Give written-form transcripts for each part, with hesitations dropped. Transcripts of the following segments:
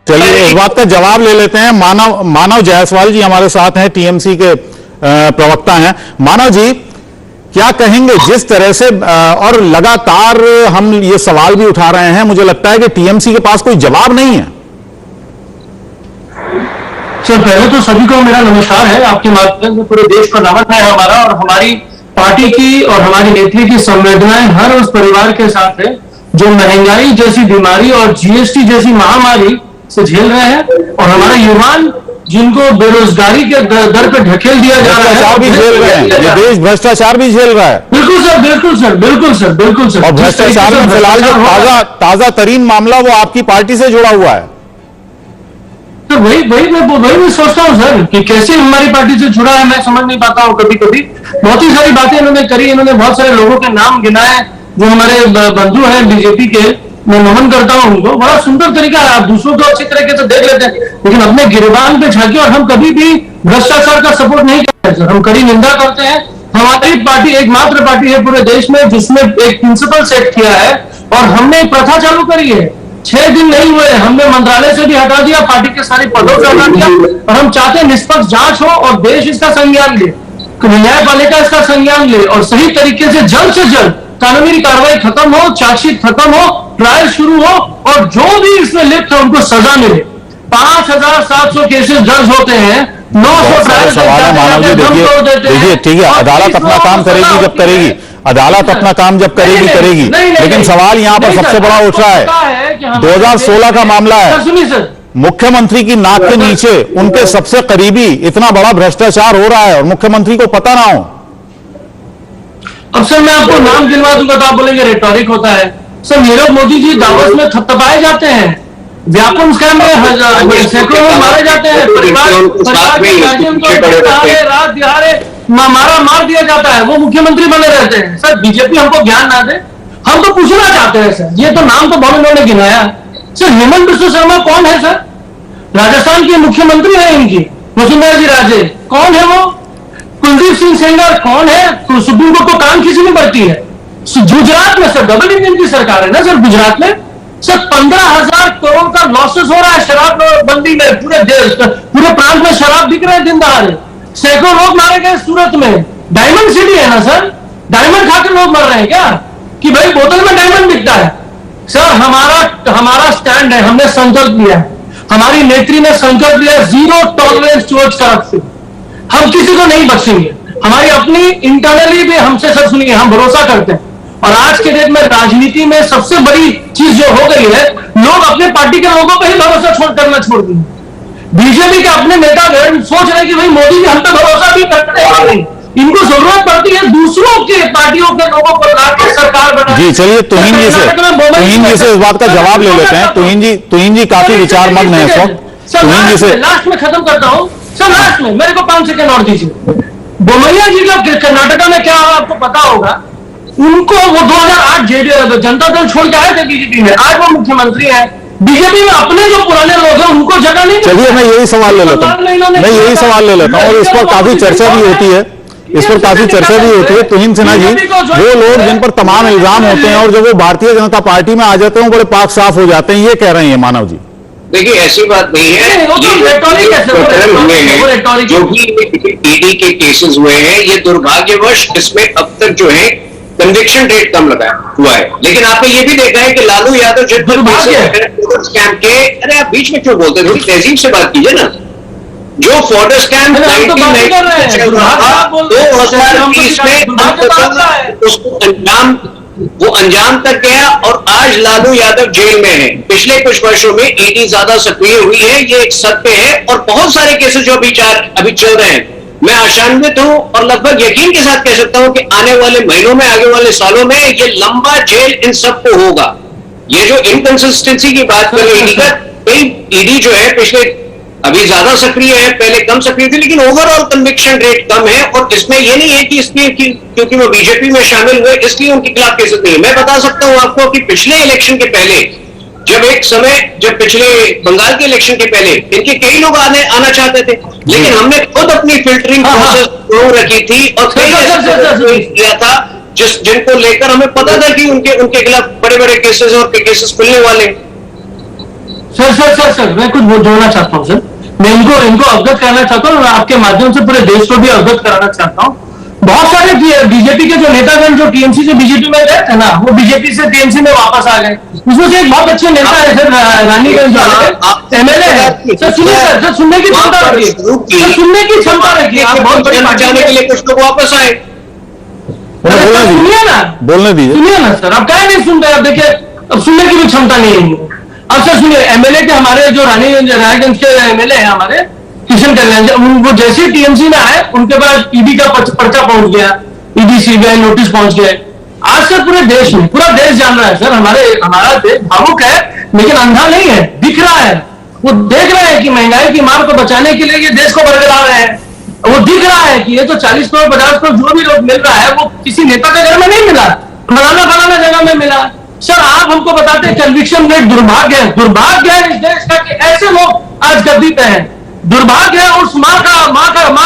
चलिए इस बात का जवाब ले लेते हैं। मानव जायसवाल जी हमारे साथ हैं, टीएमसी के प्रवक्ता हैं। मानव जी, क्या कहेंगे जिस तरह से और लगातार हम ये सवाल भी उठा रहे हैं, मुझे लगता है कि टीएमसी के पास कोई जवाब नहीं है। सर, पहले तो सभी को मेरा नमस्कार है। आपके माध्यम से पूरे देश को नमन है हमारा, और हमारी पार्टी की और हमारी नेत्री की संवेदनाएं हर उस परिवार के साथ है जो महंगाई जैसी बीमारी और जीएसटी जैसी महामारी से झेल रहे हैं, और हमारे युवान जिनको बेरोजगारी के दर पे ढकेल दिया जा रहा है, भी झेल रहे हैं। ये देश भ्रष्टाचार भी झेल रहा है। बिल्कुल सर, बिल्कुल सर, बिल्कुल सर, बिल्कुल सर। और भ्रष्टाचार में फिलहाल जो ताजा तरीन मामला वो आपकी पार्टी से जुड़ा हुआ है। तो वही मैं सोचता हूँ सर कि कैसे हमारी पार्टी से जुड़ा है, मैं समझ नहीं पाता हूँ। कभी कभी बहुत ही सारी बातें इन्होंने करी, इन्होंने बहुत सारे लोगों के नाम गिनाए जो हमारे बंधु हैं बीजेपी के। मैं नमन करता हूँ उनको, बड़ा सुंदर तरीका है। आप दूसरों को अच्छी तरीके से देख लेते हैं, लेकिन अपने गिरबान पे झांकी। और हम कभी भी भ्रष्टाचार का सपोर्ट नहीं करते सर, हम कड़ी निंदा करते हैं। हमारी पार्टी एकमात्र पार्टी है पूरे देश में जिसने एक प्रिंसिपल सेट किया है, और हमने एक प्रथा चालू करी है। 6 दिन नहीं हुए, हमने मंत्रालय से भी हटा दिया, पार्टी के सारे पदों से हटा दिया, और हम चाहते हैं निष्पक्ष जांच हो और देश इसका संज्ञान ले, न्यायपालिका इसका संज्ञान ले, और सही तरीके से जल्द कानूनी कार्रवाई खत्म हो, चार्जशीट खत्म हो, ट्रायल शुरू हो, और जो भी इसमें लिप्त है उनको सजा मिले। 5700 केसेस दर्ज होते हैं, 900 ट्रायल सवाल है मानव जी। देखिए ठीक है, अदालत अपना काम करेगी जब करेगी, अदालत अपना काम जब करेगी, लेकिन सवाल यहां पर सबसे बड़ा उठ रहा है। 2016 का मामला है, सुनिए सर, मुख्यमंत्री की नाक के नीचे उनके सबसे करीबी इतना बड़ा भ्रष्टाचार हो रहा है और मुख्यमंत्री को पता ना हो। अब सर मैं आपको नाम गिनवा दूंगा तो आप बोलेंगे रेटोरिक होता है। सर, नीरव मोदी जी दावोस में थपथपाए जाते हैं, व्यापम स्कैम में सैकड़ों लोग मारे जाते हैं, परिवार रात दिहाड़े मार दिया जाता है, वो मुख्यमंत्री बने रहते हैं। सर, बीजेपी हमको ज्ञान ना दे, हम तो पूछना चाहते हैं सर। ये तो नाम तो बहुत इन्होंने गिनाया। सर, हेमंत बिश्व शर्मा कौन है सर? राजस्थान के मुख्यमंत्री है इनकी, वसुंधरा जी राजे। कौन है वो? कुलदीप सिंह सेंगर कौन है? सुप्रीम कोर्ट को काम खींचनी पड़ती है। गुजरात में सर डबल इंजन की सरकार है ना सर, गुजरात में सर 15,000 करोड़ का लॉसेस हो रहा है शराब बंदी में। पूरे देश, पूरे प्रांत में शराब बिक रहे हैं दिन दहाड़े। सैकड़ों लोग मारे गए सूरत में। डायमंड सिटी है ना सर, डायमंड खाकर लोग मर रहे हैं क्या? कि भाई बोतल में डायमंड बिकता है। सर, हमारा स्टैंड है, हमने संकल्प लिया है, हमारी नेत्री ने संकल्प लिया, जीरो टॉलरेंस टुवर्ड्स करप्शन। हम किसी को नहीं बख्शेंगे। हमारी अपनी इंटरनली भी हमसे सर सुनिए, हम भरोसा करते हैं। और आज के डेट में राजनीति में सबसे बड़ी चीज जो हो गई है, लोग अपने पार्टी के लोगों पर ही भरोसा करना छोड़ दिए। बीजेपी के अपने नेता सोच रहे कि भाई मोदी जी हम पे भरोसा भी करते हैं नहीं, इनको जरूरत पड़ती है दूसरों के पार्टियों के लोगों को लाकर सरकार बनाने। जी चलिए, तुहिन जी से इस बात का जवाब ले लेते हैं। तुहिन जी काफी विचार मग्न है इस वक्त। तुहिन जी से लास्ट में खत्म करता हूं सर, लास्ट में मेरे को 5 सेकंड और दीजिए। बोमैया जी का कर्नाटका में क्या हुआ आपको पता होगा। उनको वो 2008 जनता दल छोड़ के आए थे बीजेपी में, आज वो मुख्यमंत्री है। बीजेपी में अपने जो पुराने लोग हैं उनको जगह नहीं। चलिए मैं यही सवाल ले लेता हूं, और इस पर काफी चर्चा भी होती है, तुहिन सिन्हा जी, वो लोग जिन पर तमाम इल्जाम होते हैं और जब वो भारतीय जनता पार्टी में आ जाते हैं बड़े पाक साफ हो जाते हैं, ये कह रहे हैं मानव जी। देखिए ऐसी बात नहीं है, जो भी ईडी के केसेस हुए हैं, ये दुर्भाग्यवश इसमें अब तक जो है कन्विक्शन रेट कम लगा हुआ है। लेकिन आपने ये भी देखा है कि लालू यादव जिन पर स्कैम के, अरे आप बीच में क्यों बोलते, थोड़ी तहजीब से बात कीजिए ना। जो फॉर्डर स्कैम 2019 चल रहा था, 2020 में उसको वो अंजाम तक गया, और आज लालू यादव जेल में है। पिछले कुछ वर्षों में ईडी ज्यादा सक्रिय हुई है, ये एक सत्य है। और बहुत सारे केसेस जो अभी चल रहे हैं, मैं आशान्वित हूं और लगभग यकीन के साथ कह सकता हूं कि आने वाले महीनों में, आगे वाले सालों में ये लंबा जेल इन सबको होगा। ये जो इनकंसिस्टेंसी की बात कर रहे हैं, ईडी जो है पिछले अभी ज्यादा सक्रिय है, पहले कम सक्रिय थी, लेकिन ओवरऑल कन्विक्शन रेट कम है। और इसमें यह नहीं है कि इसलिए क्योंकि वो बीजेपी में शामिल हुए इसलिए उनके खिलाफ केसेस नहीं है। मैं बता सकता हूं आपको कि पिछले इलेक्शन के पहले, जब पिछले बंगाल के इलेक्शन के पहले इनके कई लोग आना चाहते थे, लेकिन हमने खुद अपनी फिल्टरिंग प्रोसेस रखी थी और कई ऐसे किया था जिनको लेकर हमें पता था कि उनके खिलाफ बड़े बड़े केसेस और केसेस खुलने वाले। सर मैं कुछ जोड़ना चाहता हूँ सर। मैं इनको अवगत कराना चाहता हूँ और आपके माध्यम से पूरे देश को भी अवगत कराना चाहता हूँ। बहुत सारे बीजेपी के जो नेतागण जो टीएमसी से बीजेपी में गए थे ना, वो बीजेपी से टीएमसी में वापस आ गए। उसमें से एक बहुत अच्छे नेता है सर, रानीगंज वाले एमएलए है। सर सुनिए सर, सुनने की क्षमता रखिए, सर सुनने की क्षमता रखिए। आप बहुत बड़ी जाने के लिए कुछ लोग वापस आए। सुनिए ना, बोलने दीजिए, सुनिए ना सर। अब क्या नहीं सुनते? अब देखिए, अब सुनने की भी क्षमता नहीं है। अब सर सुनिए, एमएलए के हमारे जो रानीगंज के एमएलए हैं हमारे किशन कल्याण, वो जैसे टीएमसी में आए उनके पास ईडी का पर्चा पहुंच गया, ईडी सीबीआई नोटिस पहुंच गए। आज सर पूरे देश में, पूरा देश जान रहा है सर, हमारा देश भावुक है लेकिन अंधा नहीं है, दिख रहा है। वो देख रहे हैं कि महंगाई की मार को बचाने के लिए ये देश को बरकरार रहे हैं। वो दिख रहा है कि ये तो 40 करोड़ 50 करोड़ जो भी लोग मिल रहा है वो किसी नेता के घर में नहीं मिला, फलाना जगह में मिला। सर आप हमको बताते हैं कन्विक्शन रेट दुर्भाग्य है इस देश का कि ऐसे लोग आज गद्दी पे हैं। दुर्भाग्य है उस माँ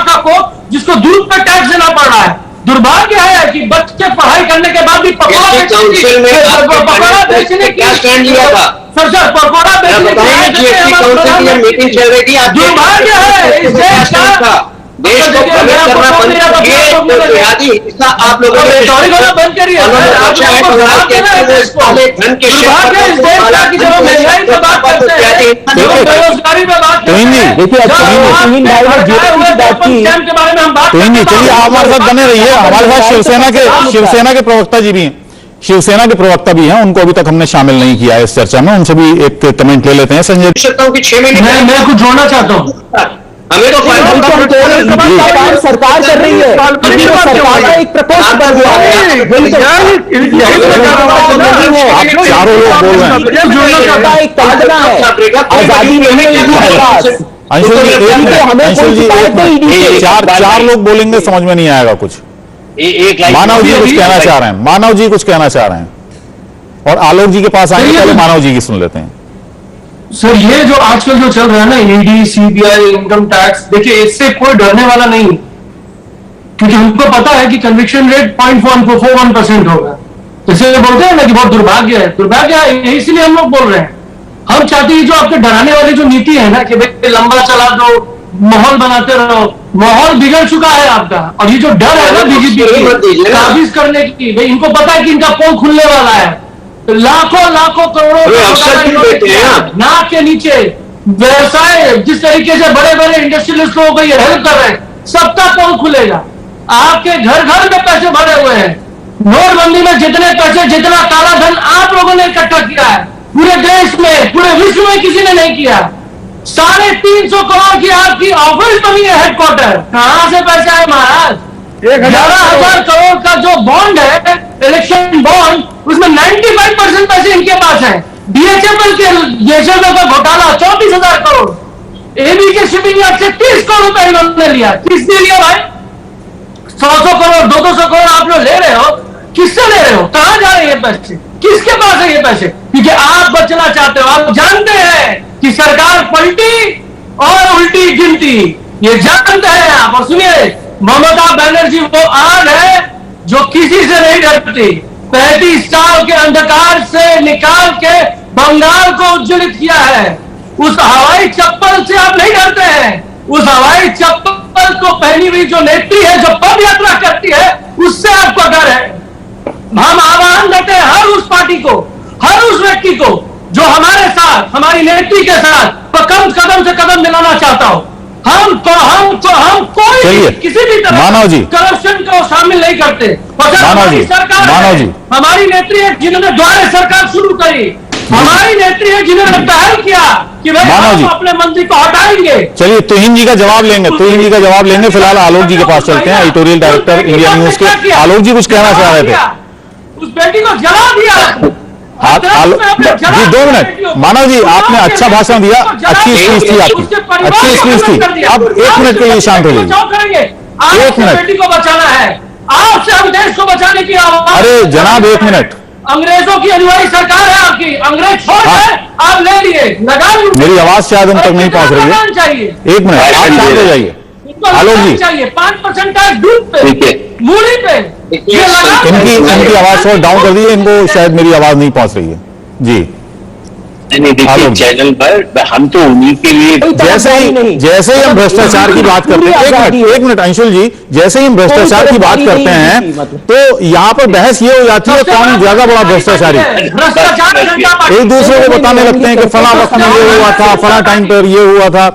का कोख जिसको दूध पे टैक्स देना पड़ रहा है। दुर्भाग्य है कि बच्चे पढ़ाई करने के बाद भी पकौड़ा बेचने की क्या स्टैंड लिया था? सर पकौड़ा बेचने मीटिंग चल रही थी, दुर्भाग्य है इस देश का। देश को आप लोगों ने बंद करिए। बेरोजगारी में बात चलिए आप हमारे साथ बने रहिए। हमारे साथ शिवसेना के प्रवक्ता जी भी हैं, शिवसेना के प्रवक्ता भी हैं, उनको अभी तक हमने शामिल नहीं किया है इस चर्चा में, उनसे भी एक कमेंट ले लेते हैं। संजय कि 6 महीने मैं कुछ जोड़ना चाहता हूँ। हमें तो काम सरकार कर रही है, सरकार का एक प्रकोष्ठ बन गया है। आप चारों लोग बोल रहे हैं, एक कल्पना है, आजादी नहीं है। अंशुल जी चार लोग बोलेंगे, समझ में नहीं आएगा कुछ। मानव जी कुछ कहना चाह रहे हैं, मानव जी कुछ कहना चाह रहे हैं, और आलोक जी के पास आएंगे, पहले मानव जी की सुन लेते हैं। सर ये जो आजकल जो चल रहा है ना, ईडी सीबीआई इनकम टैक्स, देखिए इससे कोई डरने वाला नहीं, क्योंकि हमको पता है कि कन्विक्शन रेट 0.41% होगा। जैसे बोलते हैं ना कि बहुत दुर्भाग्य है, इसलिए हम लोग बोल रहे हैं। हम चाहते हैं जो आपके डराने वाली जो नीति है ना कि भाई लंबा चला दो, माहौल बनाते रहो, माहौल बिगड़ चुका है आपका। और ये जो डर है ना बीजेपी की काबिज करने की, भाई इनको पता है कि इनका पोल खुलने वाला है। लाखों करोड़ों नाक के नीचे व्यवसाय, जिस तरीके से बड़े बड़े इंडस्ट्रियलिस्ट लोगों को ये हेल्प कर रहे हैं, सबका पोल खुलेगा। आपके घर में पैसे भरे हुए हैं। नोटबंदी में जितने पैसे, जितना काला धन आप लोगों ने इकट्ठा किया है पूरे देश में, पूरे विश्व में किसी ने नहीं किया। 350 करोड़ की आपकी ऑफिस बनी है, हेडक्वार्टर। कहां से पैसा है महाराज? 11,000 करोड़ का जो बॉन्ड है, इलेक्शन बॉन्ड, उसमें 95% पैसे इनके पास है। डीएचएफएल के जेएसएल का घोटाला 34,000 करोड़। एबीके शिपिंग यार्ड से 30 करोड़ रुपए इन्होंने लिया। किसने लिया भाई? 100 करोड़ 200 करोड़ आप लोग ले रहे हो, किससे ले रहे हो? कहां जा रहे हैं पैसे? किसके पास है ये पैसे? क्योंकि आप बचना चाहते हो। आप जानते हैं कि सरकार पलटी और उल्टी गिनती, ये जानते हैं आप। और सुनिए, ममता बनर्जी वो आग है जो किसी से नहीं डरती। 35 साल के अंधकार से निकाल के बंगाल को उज्ज्वलित किया है। उस हवाई चप्पल से आप नहीं डरते हैं। उस हवाई चप्पल को पहनी हुई जो नेत्री है, जो पद यात्रा करती है, उससे आपको डर है। हम आह्वान करते हैं हर उस पार्टी को, हर उस व्यक्ति को जो हमारे साथ, हमारी नेत्री के साथ कदम से कदम मिलाना चाहता हो। हम कोई किसी भी तरह मानव जी करप्शन को शामिल नहीं करते। मानव जी हमारी नेत्री है जिन्होंने द्वारे सरकार शुरू करी, हमारी नेत्री है जिन्होंने पहल किया कि भाई हम अपने मंत्री को हटाएंगे। चलिए तुहिन जी का जवाब लेंगे, फिलहाल आलोक जी के पास चलते हैं, एडिटोरियल डायरेक्टर इंडिया न्यूज के। आलोक जी कुछ कहना चाह रहे थे। उस बेटी को जला दिया। जी 2 मिनट। मानव जी आपने अच्छा भाषण दिया, अच्छी स्पीच थी आपकी, अच्छी स्पीच थी। अब 1 मिनट के लिए शांत हो जाइए। 1 मिनट। बेटी को बचाना है, आपसे हम देश को बचाने की आवाज। अरे जनाब 1 मिनट। अंग्रेजों की अनुयायी सरकार है आपकी, अंग्रेज छोड़ कर आप ले लिए, लगा लीजिए। मेरी आवाज शायद उन तक नहीं पहुंच रही है। 1 मिनट आप शांत हो जाइए। आलोक जी चाहिए 5% टैक्स दूध पे, मूली पे। इनकी आवाज थोड़ा डाउन कर दीजिए, इनको शायद मेरी आवाज नहीं पहुंच रही है जी। नहीं देखिए आलोक जी। चैनल पर हम तो उन्हीं के लिए जैसे ही हम भ्रष्टाचार की बात करते हैं, एक मिनट अंशुल जी, जैसे ही हम भ्रष्टाचार की बात करते हैं तो यहाँ पर बहस ये हो जाती है कौन ज्यादा बड़ा भ्रष्टाचारी। भ्रष्टाचार एक दूसरे को बताने लगते हैं कि फला वक्त में ये हुआ था, फला टाइम पर ये हुआ था।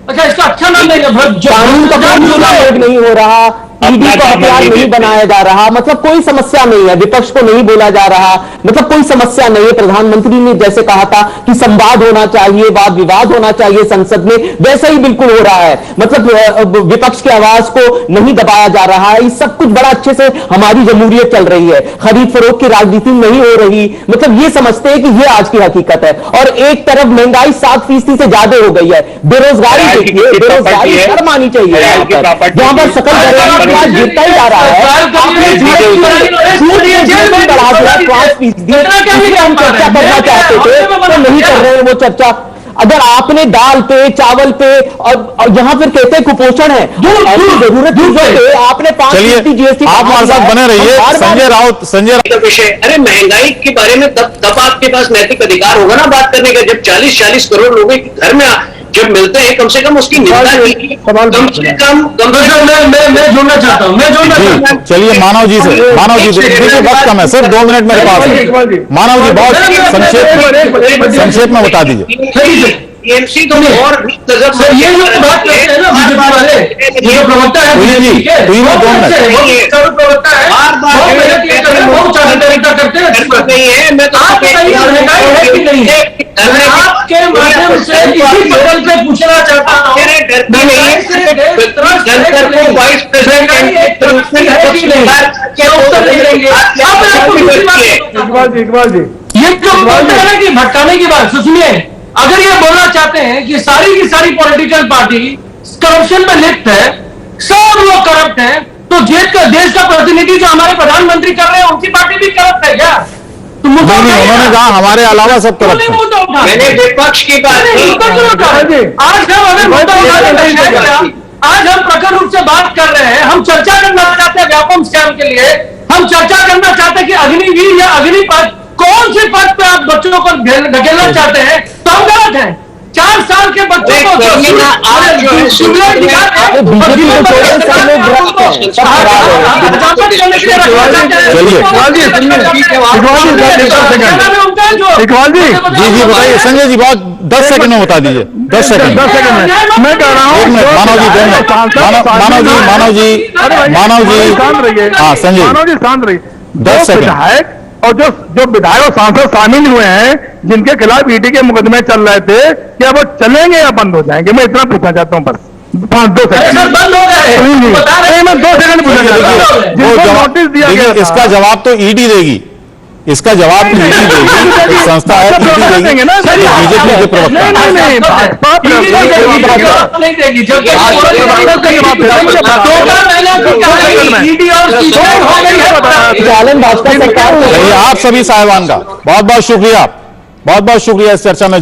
अच्छा, इसका अच्छा नाम देंगे कानून का कोई प्रयोग नहीं हो रहा, ईडी को हथियार नहीं बनाया जा रहा, मतलब कोई समस्या नहीं है, विपक्ष को नहीं बोला जा रहा, मतलब कोई समस्या नहीं है। प्रधानमंत्री ने जैसे कहा था कि संवाद होना चाहिए, वाद विवाद होना चाहिए संसद में, वैसा ही बिल्कुल हो रहा है। मतलब विपक्ष की आवाज को नहीं दबाया जा रहा है। ये सब कुछ बड़ा अच्छे से हमारी जमहूरियत चल रही है, खरीद फरोख्त की राजनीति नहीं हो रही। मतलब ये समझते हैं कि ये आज की हकीकत है। और एक तरफ महंगाई 7% से ज्यादा हो गई है, बेरोजगारी देखिए, बेरोजगारी शर्म आनी चाहिए। जहां पर सकल आज गिरता ही जा रहा है, आपने बढ़ा दिया 5%। हम चर्चा करना चाहते थे तो नहीं कर रहे हैं वो चर्चा। अगर आपने दाल पे, चावल पे और यहां फिर कहते हैं कुपोषण है, ऐसी जरूरत चीजों पे आपने 5% जीएसटी। आप हमारे साथ बने रहिए। संजय राउत का विषय, अरे महंगाई के बारे में तब आपके पास नैतिक अधिकार होगा ना बात करने का, जब 40-40 करोड़ लोगों के घर में जब मिलते हैं, कम से कम उसकी निंदा की, कम से कम मैं जोड़ना चाहता हूं। चलिए मानव जी से, मानव जी देखिए वक्त कम है, सिर्फ 2 मिनट मेरे पास है। मानव जी बहुत संक्षेप में बता दीजिए। टीएमसी तो और भी गजब सर, ये जो बात करते हैं ना बीजेपी वाले, ये जो प्रवक्ता है बीजेपी के, वो प्रवक्ता है, बहुत तरीका करते हैं। नहीं है, मैं तो आप बताइए महंगाई है कि नहीं है? आपके माध्यम से इसी बदल पे पूछना चाहता हूँ, वाइस प्रेसिडेंट इकबाल जी, ये जो बोलते हैं ना कि भटकाने की बात, सुनिए, अगर ये बोलना चाहते हैं कि सारी की सारी पॉलिटिकल पार्टी करप्शन में लिप्त है, सब लोग करप्ट हैं, तो देश का प्रतिनिधि जो हमारे प्रधानमंत्री कर रहे हैं उनकी पार्टी भी करप्ट है क्या? तो उन्होंने कहा हमारे अलावा सब करप्ट है। मैंने विपक्ष की बात आज हम अगर मुद्दा उठाने, आज हम प्रखर रूप से बात कर रहे हैं, हम चर्चा करना चाहते हैं व्यापम स्कैम के लिए, हम चर्चा करना चाहते हैं कि अग्निवीर या अग्निपथ कौन से पद पे आप बच्चों को ढकेलना चाहते हैं, तो हम गलत हैं। 4 साल के बच्चों को इकबाल जी बताइए। संजय जी बहुत 10 सेकंड में बता दीजिए। 10 सेकंड मैं कह रहा हूँ मानव जी हाँ संजय मानव जी शांत रहिए। 10 सेकंड। विधायक और जो विधायक और सांसद शामिल हुए हैं जिनके खिलाफ ईडी के मुकदमे चल रहे थे, क्या वो चलेंगे या बंद हो जाएंगे? मैं इतना पूछना चाहता हूं, बस 2 सेकंड बंद हो गए। नहीं, मैं 2 सेकंड पूछना चाहता हूं। जिनको नोटिस दिया गया था, इसका जवाब तो ईडी देगी, इसका जवाब तो ईडी देगी। एक संस्था है ईडी देगी, बीजेपी के प्रवक्ता नहीं भाजपा नहीं देगी। भाजपा सरकार आप सभी साहिबान का बहुत बहुत शुक्रिया, बहुत बहुत शुक्रिया इस चर्चा में